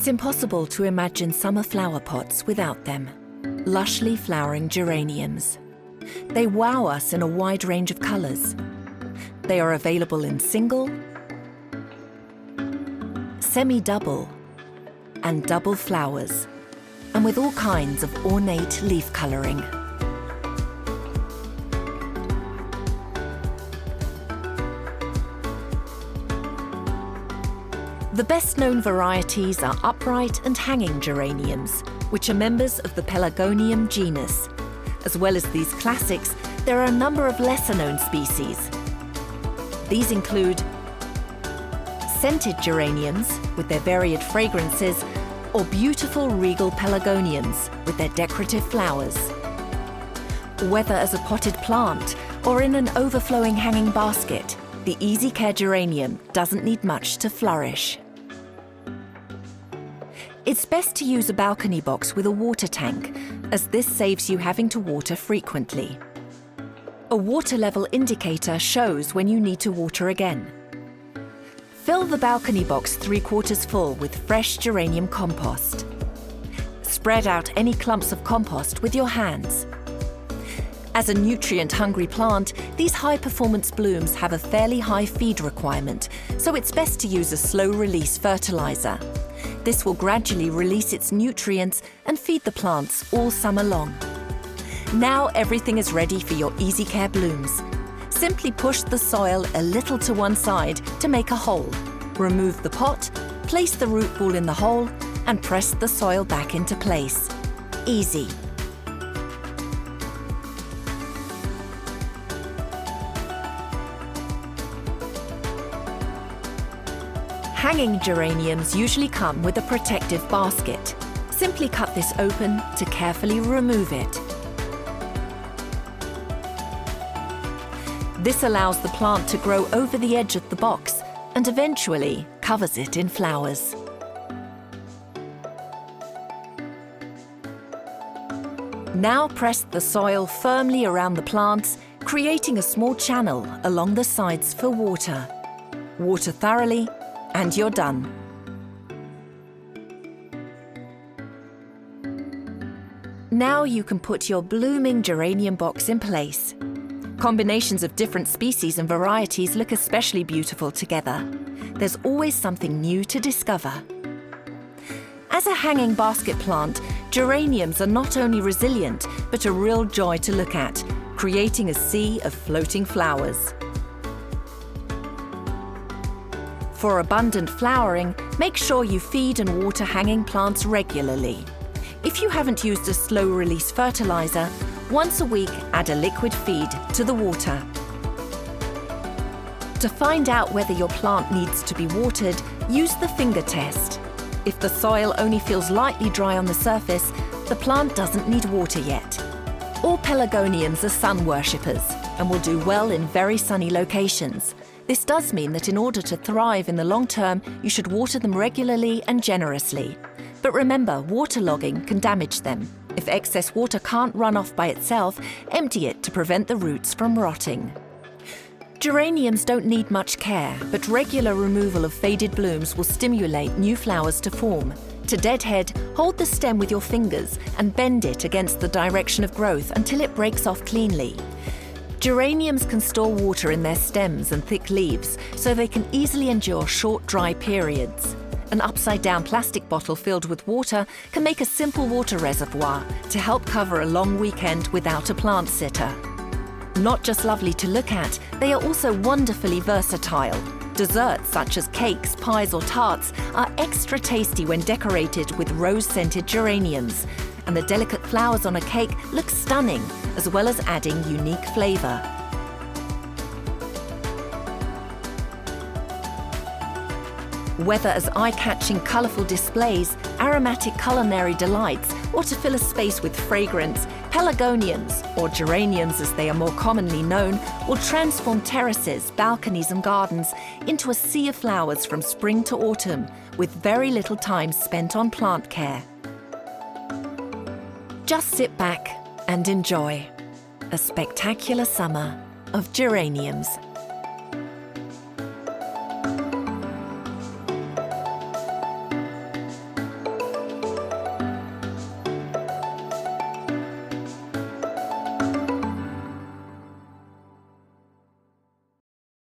It's impossible to imagine summer flower pots without them. Lushly flowering geraniums. They wow us in a wide range of colours. They are available in single, semi-double, and double flowers, and with all kinds of ornate leaf colouring. The best-known varieties are upright and hanging geraniums, which are members of the pelargonium genus. As well as these classics, there are a number of lesser-known species. These include scented geraniums with their varied fragrances, or beautiful regal pelargoniums with their decorative flowers. Whether as a potted plant or in an overflowing hanging basket, the easy care geranium doesn't need much to flourish. It's best to use a balcony box with a water tank, as this saves you having to water frequently. A water level indicator shows when you need to water again. Fill the balcony box 3/4 full with fresh geranium compost. Spread out any clumps of compost with your hands. As a nutrient-hungry plant, these high-performance blooms have a fairly high feed requirement, so it's best to use a slow-release fertiliser. This will gradually release its nutrients and feed the plants all summer long. Now everything is ready for your easy care blooms. Simply push the soil a little to one side to make a hole. Remove the pot, place the root ball in the hole, and press the soil back into place. Easy. Hanging geraniums usually come with a protective basket. Simply cut this open to carefully remove it. This allows the plant to grow over the edge of the box and eventually covers it in flowers. Now press the soil firmly around the plants, creating a small channel along the sides for water. Water thoroughly, and you're done. Now you can put your blooming geranium box in place. Combinations of different species and varieties look especially beautiful together. There's always something new to discover. As a hanging basket plant, geraniums are not only resilient, but a real joy to look at, creating a sea of floating flowers. For abundant flowering, make sure you feed and water hanging plants regularly. If you haven't used a slow-release fertiliser, once a week add a liquid feed to the water. To find out whether your plant needs to be watered, use the finger test. If the soil only feels lightly dry on the surface, the plant doesn't need water yet. All pelargoniums are sun worshippers and will do well in very sunny locations. This does mean that in order to thrive in the long term, you should water them regularly and generously. But remember, waterlogging can damage them. If excess water can't run off by itself, empty it to prevent the roots from rotting. Geraniums don't need much care, but regular removal of faded blooms will stimulate new flowers to form. To deadhead, hold the stem with your fingers and bend it against the direction of growth until it breaks off cleanly. Geraniums can store water in their stems and thick leaves, so they can easily endure short, dry periods. An upside-down plastic bottle filled with water can make a simple water reservoir to help cover a long weekend without a plant sitter. Not just lovely to look at, they are also wonderfully versatile. Desserts such as cakes, pies or tarts are extra tasty when decorated with rose-scented geraniums, and the delicate flowers on a cake look stunning, as well as adding unique flavour. Whether as eye-catching colourful displays, aromatic culinary delights, or to fill a space with fragrance, pelargoniums, or geraniums as they are more commonly known, will transform terraces, balconies and gardens into a sea of flowers from spring to autumn, with very little time spent on plant care. Just sit back and enjoy a spectacular summer of geraniums.